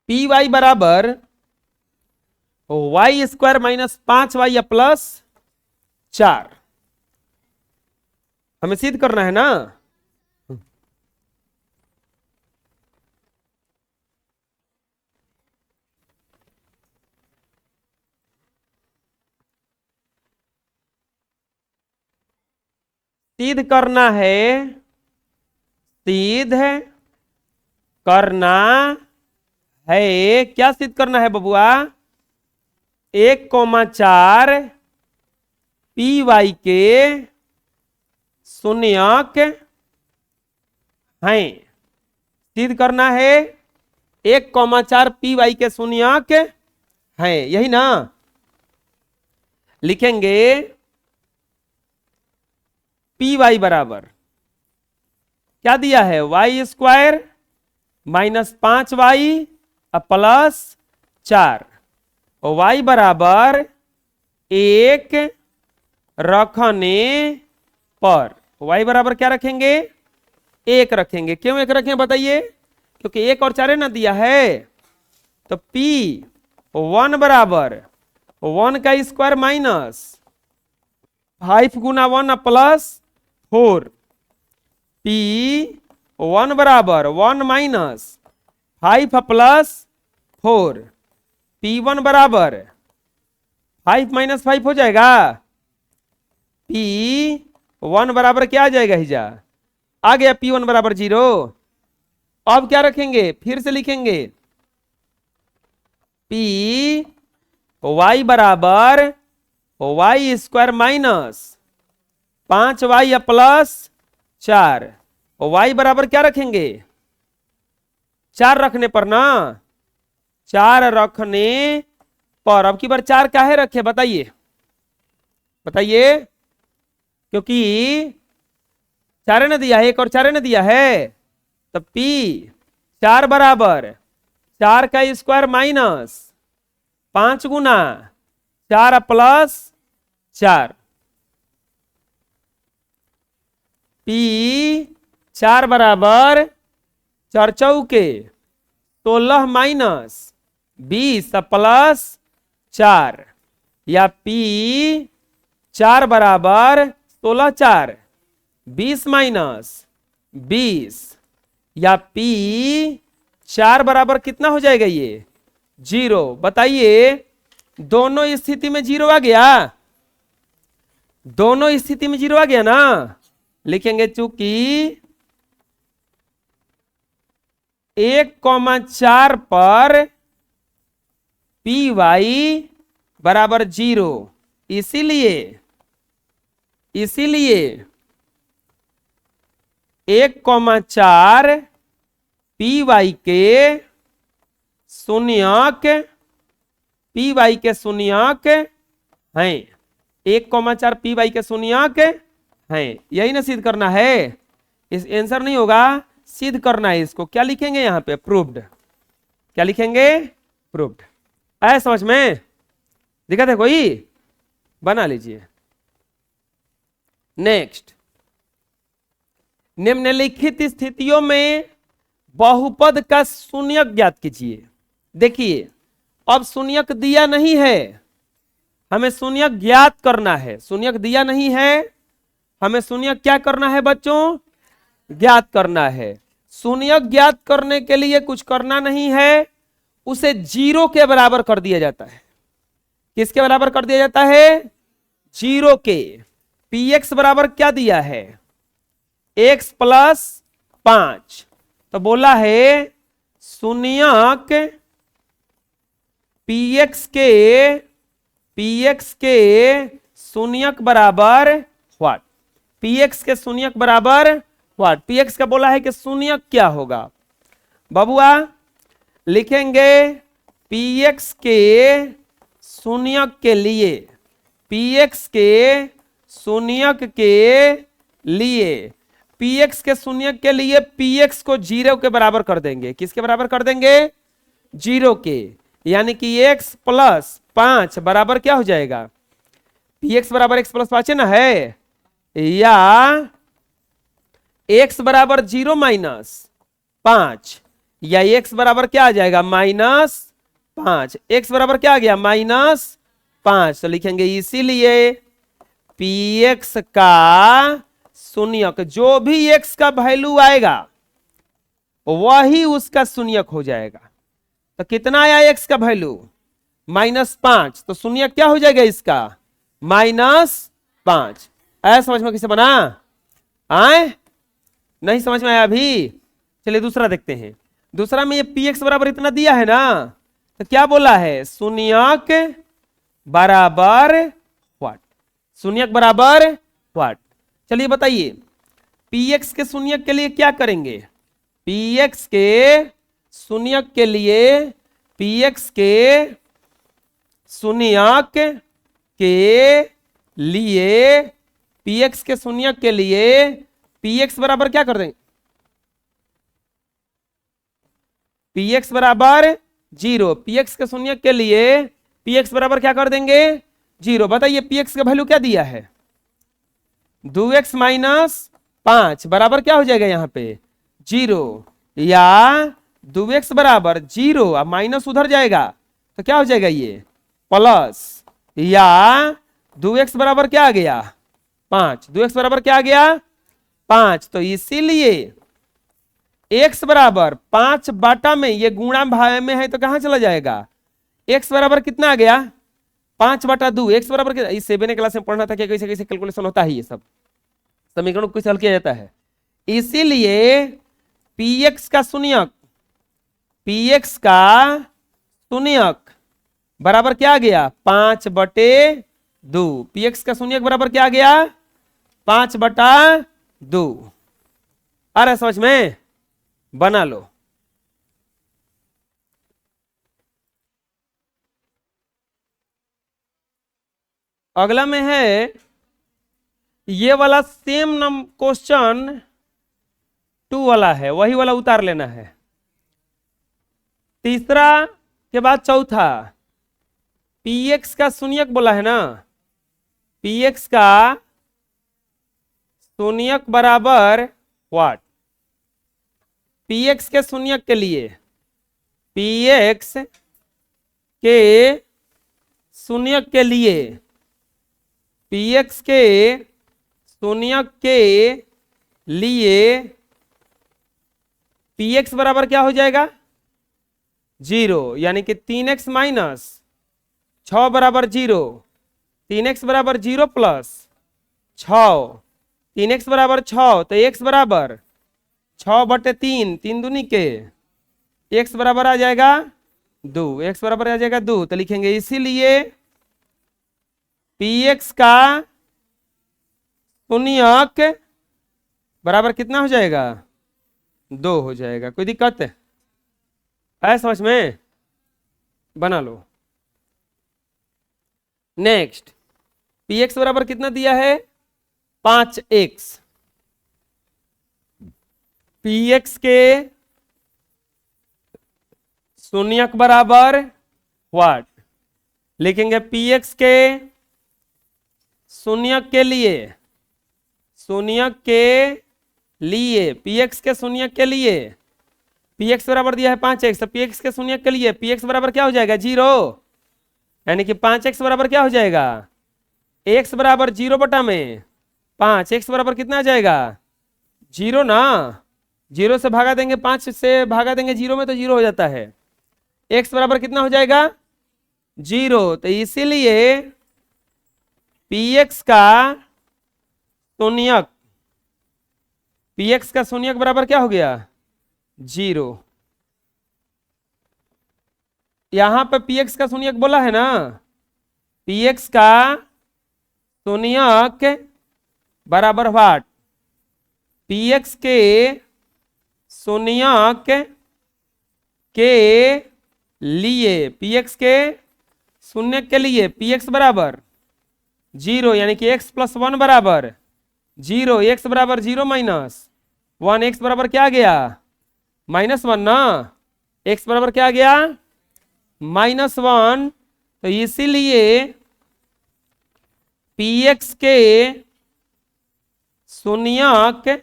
P Y बराबर Y square minus 5y plus 4। हमें सिद्ध करना है ना। सिद्ध करना है, सिद्ध करना है। क्या सिद्ध करना है बबुआ? 1,4 पी वाई के शून्यक हैं। सिद्ध करना है 1,4 पी वाई के शून्यक हैं, यही ना। लिखेंगे पी वाई बराबर क्या दिया है? Y square minus 5y plus 4। Y बराबर 1 रखने पर, वाई बराबर क्या रखेंगे? 1 रखेंगे। क्यों 1 रखें बताइए? क्योंकि 1 और 4 ना दिया है। तो P1 बराबर 1 का स्क्वायर माइनस 5 गुना 1 प्लस 4। P1 बराबर 1 माइनस 5 प्लस 4। P1 बराबर 5 माइनस 5 हो जाएगा। P1 बराबर क्या आ जाएगा? हिजा आ गया। P1 बराबर 0। अब क्या रखेंगे? फिर से लिखेंगे P y बराबर Y square minus 5y plus 4। y बराबर क्या रखेंगे? 4 रखने पर ना, 4 रखने पर। अब की बार 4 काहे रखे बताइए? बताइए। क्योंकि 4 ने दिया है, 1 और 4 ने दिया है। तो P4 बराबर 4 का स्क्वायर माइनस 5 गुना 4 प्लस 4। P4 बराबर 4 चौके 16 माइनस 20 प्लस 4, या P4 बराबर 16 4 20 माइनस 20, या P4 बराबर कितना हो जाएगा? ये 0। बताइए, दोनों स्थिति में 0 आ गया? दोनों स्थिति में 0 आ गया ना। लिखेंगे चूंकि 1,4 पर पी वाई बराबर 0, इसीलिए 1,4 पी वाई के शून्यक हैं। 1,4 पी वाई के शून्यक हैं। यही ना सिद्ध करना है। इस आंसर नहीं होगा, सिद्ध करना है इसको। क्या लिखेंगे यहां पे? प्रूव्ड। क्या लिखेंगे? प्रूव्ड। आया समझ में? दिक्कत है कोई? बना लीजिए। नेक्स्ट, निम्नलिखित स्थितियों में बहुपद का शून्यक ज्ञात कीजिए। देखिए, अब शून्यक दिया नहीं है, हमें शून्यक ज्ञात करना है। शून्यक दिया नहीं है, हमें शून्यक क्या करना है बच्चों? ज्ञात करना है। शून्यक ज्ञात करने के लिए कुछ करना नहीं है, उसे 0 के बराबर कर दिया जाता है। किसके बराबर कर दिया जाता है? 0 के। px बराबर क्या दिया है? x plus 5। तो बोला है शून्यक px के शून्यक बराबर व्हाट? px के शून्यक बराबर व्हाट? px का बोला है कि शून्यक क्या होगा बबुआ? लिखेंगे px के शून्यक के लिए, px के शून्यक के लिए, px के शून्यक के लिए px को 0 के बराबर कर देंगे। किसके बराबर कर देंगे? 0 के। यानी कि x प्लस 5 बराबर क्या हो जाएगा? px बराबर x प्लस 5 है ना, है, या x बराबर 0 माइनस 5, या x बराबर क्या आ जाएगा -5। x बराबर क्या आ गया -5, तो लिखेंगे इसीलिए px का शून्यक, जो भी x का वैल्यू आएगा वही उसका शून्यक हो जाएगा। तो कितना आया x का वैल्यू -5, तो शून्यक क्या हो जाएगा इसका -5। ऐसा समझ में कैसे बना? आए नहीं समझ में आया अभी? चलिए दूसरा देखते हैं। दूसरा में ये px बराबर इतना दिया है ना, तो क्या बोला है शून्यक बराबर व्हाट, शून्यक बराबर व्हाट। चलिए बताइए px के शून्यक के लिए क्या करेंगे? px के शून्यक के लिए, px के शून्यक के लिए, px के शून्यक के लिए px बराबर क्या कर देंगे? px बराबर 0। px के शून्यक के लिए px बराबर क्या कर देंगे 0। बताइए px का वैल्यू क्या दिया है 2x - 5 बराबर क्या हो जाएगा यहाँ पे 0, या 2x बराबर 0 अब माइनस उधर जाएगा तो क्या हो जाएगा ये प्लस, या 2x बराबर क्या आ गया 5, 2x बराबर क्या आ गया 5। तो इसीलिए x बराबर 5 बाटा में, ये गुणा भाग में है तो कहां चला जाएगा, x बराबर कितना आ गया 5/2। x बराबर क्या, इस 7 क्लास में पढ़ना था कि कैसे कैसे कैलकुलेशन होता है, ये सब समीकरण को कैसे हल किया जाता है। इसीलिए px का शून्यक, px का शून्यक बराबर क्या आ गया 5/2। px का शून्यक बराबर क्या आ गया 5/2। आ रहा है समझ में? बना लो। अगला में है ये वाला सेम नम क्वेश्चन 2 वाला है, वही वाला उतार लेना है। तीसरा के बाद चौथा, px का शून्यक बोला है ना, px का शून्यक बराबर व्हाट, px के शून्यक के लिए, px के शून्यक के लिए, px के शून्यक के लिए px बराबर क्या हो जाएगा 0, यानी कि 3x - 6 बराबर 0, 3x बराबर 0 प्लस 6, 3x बराबर 6, तो x बराबर 6/3, 3 दूनी के x बराबर आ जाएगा 2, x बराबर आ जाएगा 2। तो लिखेंगे इसीलिए px का शून्यक बराबर कितना हो जाएगा 2 हो जाएगा। कोई दिक्कत है समझ में? बना लो। नेक्स्ट px बराबर कितना दिया है 5x, px के शून्यक बराबर व्हाट, लिखेंगे px के शून्यक के लिए, शून्यक के लिए, px के शून्यक के लिए px बराबर दिया है 5x, तो px के शून्यक के लिए px बराबर क्या हो जाएगा 0, यानी कि 5x बराबर क्या हो जाएगा x बराबर 0/5, x बराबर कितना आ जाएगा 0 ना, 0 से भागा देंगे, 5 से भागा देंगे 0 में तो 0 हो जाता है। x बराबर कितना हो जाएगा 0, तो इसीलिए px का शून्यक, px का शून्यक बराबर क्या हो गया 0। यहां पर px का शून्यक बोला है ना, px का शून्यक बराबर व्हाट, px के शून्यक के लिए, px के शून्यक के लिए px बराबर 0, यानी कि x + 1 बराबर 0, x बराबर 0 - 1, x बराबर क्या आ गया -1 ना, x बराबर क्या आ गया -1। तो इसीलिए px के शून्यक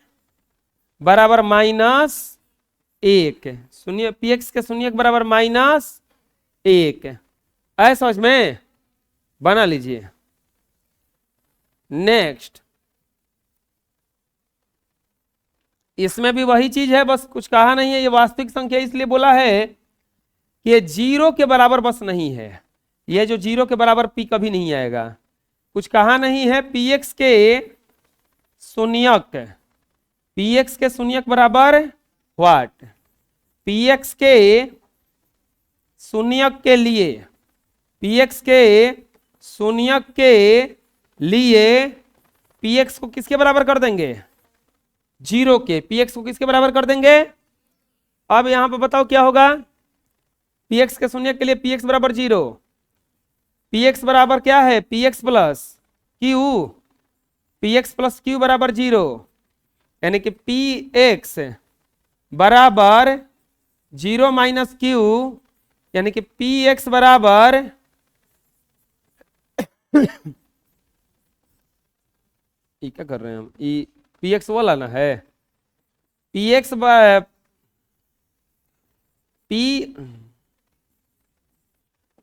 बराबर -1, शून्य पी एक्स के शून्य के बराबर -1 ऐसा समझ में बना लीजिए। नेक्स्ट, इसमें भी वही चीज है, बस कुछ कहा नहीं है। ये वास्तविक संख्या इसलिए बोला है कि ये 0 के बराबर बस नहीं है। ये जो 0 के बराबर पी कभी नहीं आएगा, कुछ कहा नहीं है। पी एक्स के शून्यक, पी एक्स के शून्यक बराबर व्हाट, पी एक्स के शून्यक के लिए, पी एक्स के शून्यक के लिए पी एक्स को किसके बराबर कर देंगे, 0 के। पी एक्स को किसके बराबर कर देंगे। अब यहां पर बताओ क्या होगा, पी एक्स के शून्यक के लिए पी एक्स बराबर 0, पी एक्स बराबर क्या है, P x plus Q, P x plus Q बराबर 0, यानी कि पी एक्स बराबर 0 माइनस क्यू, यानी कि पी एक्स बराबर ये क्या कर रहे हैं हम, ये पी एक्स वाला ना है, P x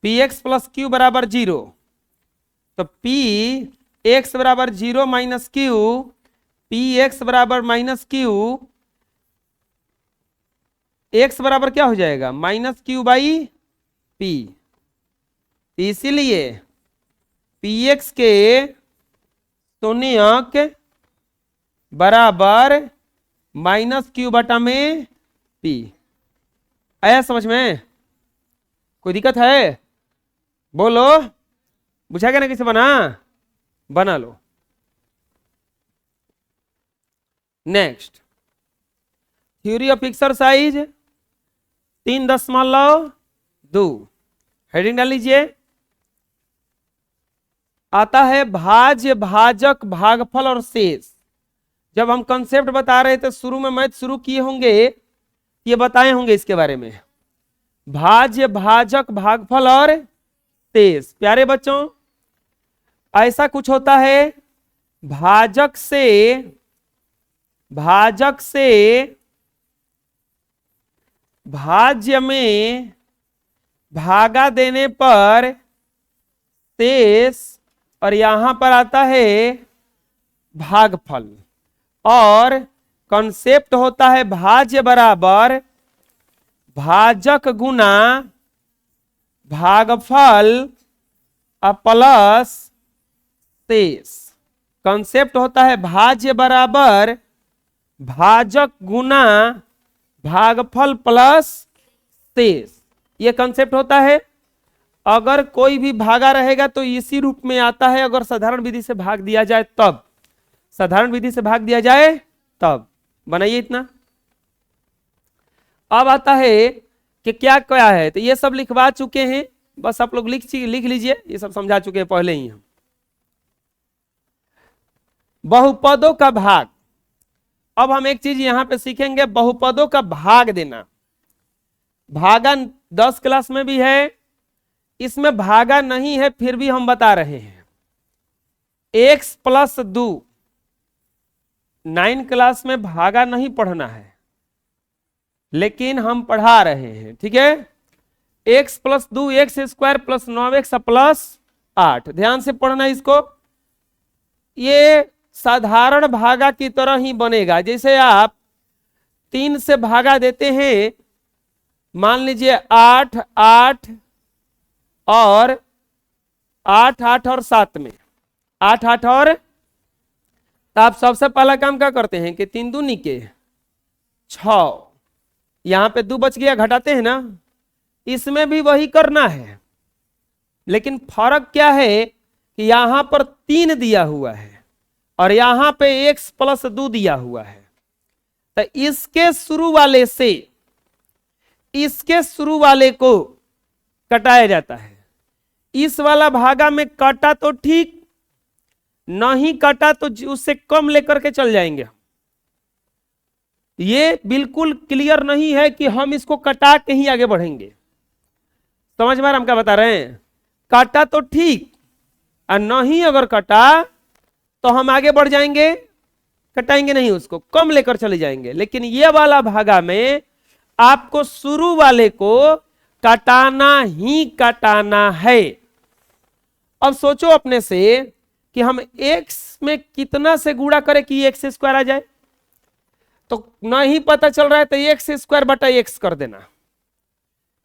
P x plus Q बराबर 0, तो पी एक्स बराबर 0 माइनस क्यू, पी एक्स बराबर माइनस क्यू, एक्स बराबर क्या हो जाएगा, -q बाई पी। इसीलिए पी एक्स के शून्यक बराबर -q बटा में पी। आया समझ में, कोई दिक्कत है बोलो, बुझाएगा ना कैसे बना लो। Next, theory of exercise 3.2 heading डाल लीजिए। आता है भाज्य, भाजक, भागफल और शेष। जब हम कंसेप्ट बता रहे थे शुरू में, मैथ शुरू किए होंगे, ये बताए होंगे इसके बारे में, भाज्य, भाजक, भागफल और शेष। प्यारे बच्चों, ऐसा कुछ होता है, भाजक से भाज्य में भागा देने पर शेष, और यहां पर आता है भागफल। और कंसेप्ट होता है भाज्य बराबर भाजक गुना भागफल प्लस शेष। कंसेप्ट होता है भाज्य बराबर भाजक गुना भागफल प्लस शेष। ये कंसेप्ट होता है। अगर कोई भी भागा रहेगा तो इसी रूप में आता है, अगर साधारण विधि से भाग दिया जाए तब, साधारण विधि से भाग दिया जाए तब। बनाइए इतना। अब आता है कि क्या क्या है, तो ये सब लिखवा चुके हैं, बस आप लोग लिख लीजिए, ये सब समझा चुके हैं पहले ही हम। बहुपदों का भाग। अब हम एक चीज यहां पे सीखेंगे, बहुपदों का भाग देना। भागा 10 क्लास में भी है, इसमें भागा नहीं है, फिर भी हम बता रहे हैं। x प्लस 2, 9 क्लास में भागा नहीं पढ़ना है, लेकिन हम पढ़ा रहे हैं, ठीक है। x plus 2 x square plus 9x plus 8, ध्यान से पढ़ना इसको। ये साधारण भागा की तरह ही बनेगा। जैसे आप 3 से भागा देते हैं, मान लीजिए 8 8 और 8 8 और 7 में 8 8 और, तो आप सबसे पहला काम क्या करते हैं कि 3 दूनी के 6, यहां पे 2 बच गया, घटाते हैं ना। इसमें भी वही करना है, लेकिन फर्क क्या है कि यहां पर 3 दिया हुआ है और यहां पे x प्लस 2 दिया हुआ है। तो इसके शुरू वाले से इसके शुरू वाले को कटाया जाता है। इस वाला भागा में कटा तो ठीक, नहीं कटा तो उससे कम लेकर के चल जाएंगे। ये बिल्कुल क्लियर नहीं है कि हम इसको कटा के ही आगे बढ़ेंगे। समझ में हम क्या बता रहे हैं, काटा तो ठीक, और नहीं अगर कटा तो हम आगे बढ़ जाएंगे, कटाएंगे नहीं, उसको कम लेकर चले जाएंगे। लेकिन ये वाला भागा में आपको शुरू वाले को कटाना ही कटाना है। अब सोचो अपने से कि हम x में कितना से गुणा करें कि एक्स स्क्वायर आ जाए। तो नहीं पता चल रहा है तो एक्स स्क्वायर बटा एक्स कर देना।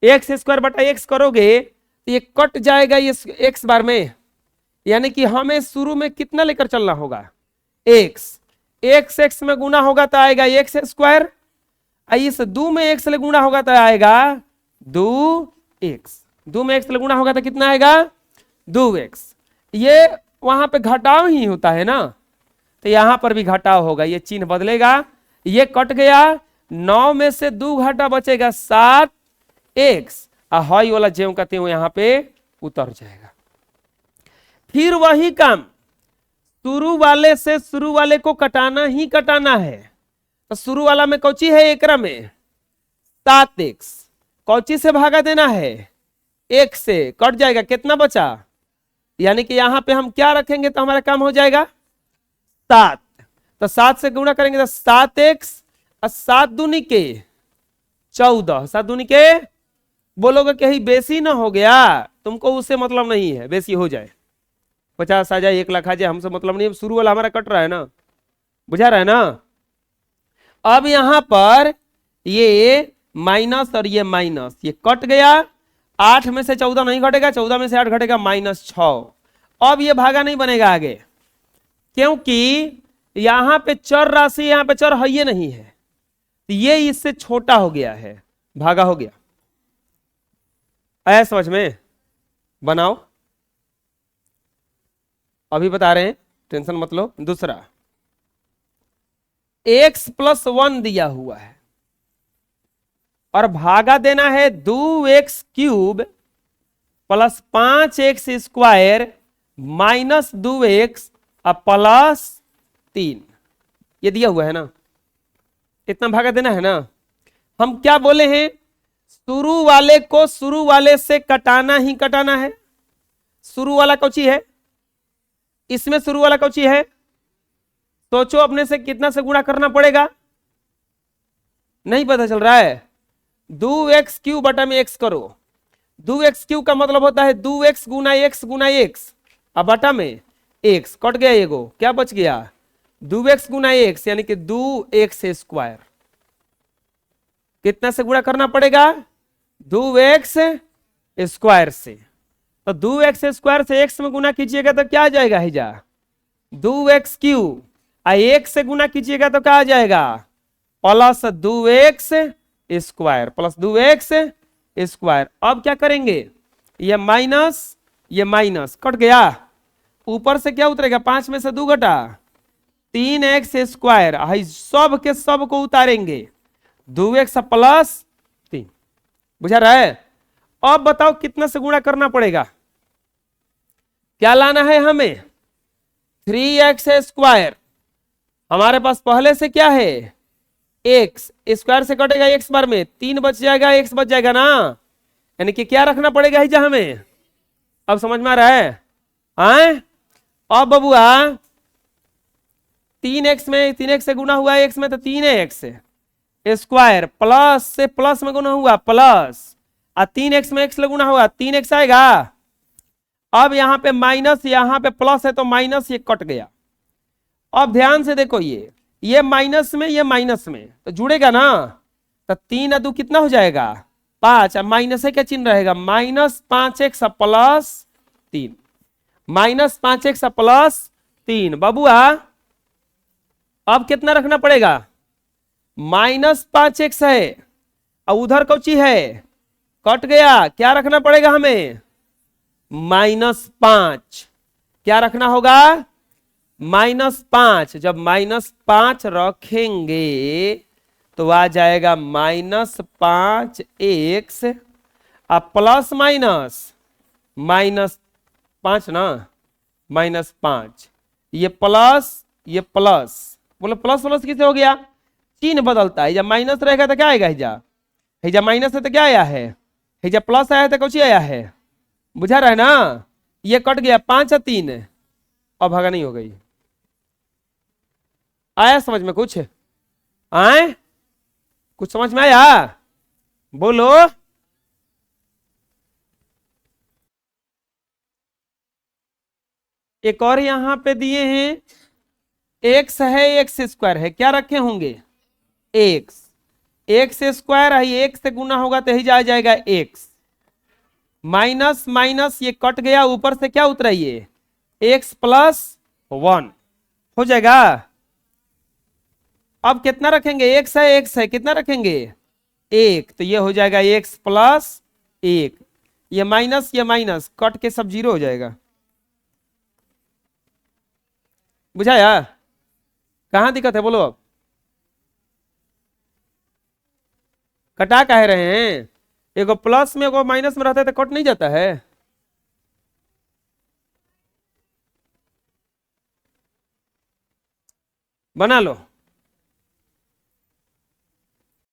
एक्स स्क्वायर बटा एक्स करोगे तो ये कट जाएगा ये एक्स बार में, यानी कि हमें शुरू में कितना लेकर चलना होगा एक्स। एक्स एक्स में गुना होगा तो आएगा एक्स स्क्वायर, इस 2 में एक्स ले गुना होगा तो आएगा 2x। 2 में एक्स ले गुना होगा तो कितना आएगा 2x। ये वहां पे घटाव ही होता है ना, तो यहां पर भी घटाव होगा, ये चिन्ह बदलेगा, ये कट गया। 9 में से 2 घटा बचेगा 7x, हाई वाला ज्यों कहते हैं यहां पे उतर जाएगा। फिर वही काम शुरू वाले से शुरू वाले को कटाना ही कटाना है। तो शुरू वाला में कौची है एकरा में 7x, कौची से भागा देना है 1 से, कट जाएगा, कितना बचा, यानी कि यहां पे हम क्या रखेंगे तो हमारा काम हो जाएगा 7। तो 7 से गुणा करेंगे तो 7x और 7 दूनी के 14, 7 दूनी के, बोलोगे कहीं बेसी ना हो गया, तुमको उससे मतलब नहीं है, बेसी हो जाए 50 आ जाए 1 लाख आ जाए हमसे मतलब नहीं, शुरू वाला हमारा कट रहा है ना, बुझा रहा है ना। अब यहां पर ये माइनस और ये माइनस, ये कट गया, 8 में से 14 नहीं घटेगा, 14 में से 8 घटेगा -6। अब ये भागा नहीं बनेगा आगे, क्योंकि यहां पे चर राशि, यहां पे चर है ये नहीं है, ये इससे छोटा हो गया है, भागा हो गया। आया समझ में, बनाओ, अभी बता रहे हैं, टेंशन मत लो। दूसरा x + 1 दिया हुआ है और भागा देना है 2x³ + 5x² - 2x + 3, ये दिया हुआ है ना, इतना भागा देना है ना। हम क्या बोले हैं, शुरू वाले को शुरू वाले से कटाना ही कटाना है। शुरू वाला कौची है, इसमें शुरू वाला कौची है, सोचो अपने से कितना से गुणा करना पड़ेगा, नहीं पता चल रहा है। 2x³ बटा में x करो, 2x³ का मतलब होता है 2x गुना x गुना x, अब बटा में x, कट गया एगो, क्या बच गया 2x गुना x, यानी कि 2x²। कितना से गुणा करना पड़ेगा 2x² से, तो 2x² से x में गुना कीजिएगा तो क्या आ जाएगा हिजा 2x³, 1 से गुना कीजिएगा तो क्या आ जाएगा +2x² + 2x²। अब क्या करेंगे, ये माइनस कट गया, ऊपर से क्या उतरेगा 5 में से 2 घटा 3x², सब के सब को उतारेंगे 2x + 3, बुझा रहा है। अब बताओ कितना से गुणा करना पड़ेगा, क्या लाना है हमें 3x², हमारे पास पहले से क्या है x, स्क्वायर से कटेगा x बार में 3 बच जाएगा, x बच जाएगा ना, यानी कि क्या रखना पड़ेगा ही हमें। अब समझ में आ रहा है आए। अब बबुआ 3x में 3x से गुना हुआ है x में तो 3x² प्लस से प्लस में गुना हुआ प्लस, 3x में x ले गुना हुआ 3x आएगा। अब यहां पे माइनस, यहां पे प्लस है तो माइनस, ये कट गया। अब ध्यान से देखो, ये माइनस में ये माइनस में तो जुड़ेगा ना, तो 3 और 2 कितना हो जाएगा 5, माइनस है क्या चिन्ह रहेगा -5x + 3, -5x + 3। बबुआ अब कितना रखना पड़ेगा -5x है और उधर कौची है कट गया, क्या रखना पड़ेगा हमें -5, क्या रखना होगा -5। जब -5 रखेंगे तो आ जाएगा -5x प्लस -5 ना, -5, ये प्लस बोलो प्लस प्लस किसे हो गया, चिन्ह बदलता है। जब माइनस रहेगा तो क्या आएगा हिजा माइनस है तो क्या आया है हिजा प्लस आया है तो कुछ आया है, बुझा रहा है ना। ये कट गया 5 और 3, अब भागा नहीं हो गई। आया समझ में कुछ, आए कुछ समझ में आया। बोलो। एक और यहां पे दिए हैं, एक्स है, एक्स स्क्वायर है, क्या रखे होंगे? एक्स। एक्स स्क्वायर है, एक से गुना होगा तो यही आ जाएगा एक्स, माइनस माइनस ये कट गया, ऊपर से क्या उतरा ये एक्स प्लस वन हो जाएगा। अब कितना रखेंगे? एक्स है, कितना रखेंगे? एक, तो ये हो जाएगा एक्स प्लस एक, ये माइनस कट के सब जीरो हो जाएगा। बुझाया? कहां दिक्कत है बोलो? अब कटा कह रहे हैं, एगो प्लस में एगो माइनस में रहता है तो कट नहीं जाता है। बना लो।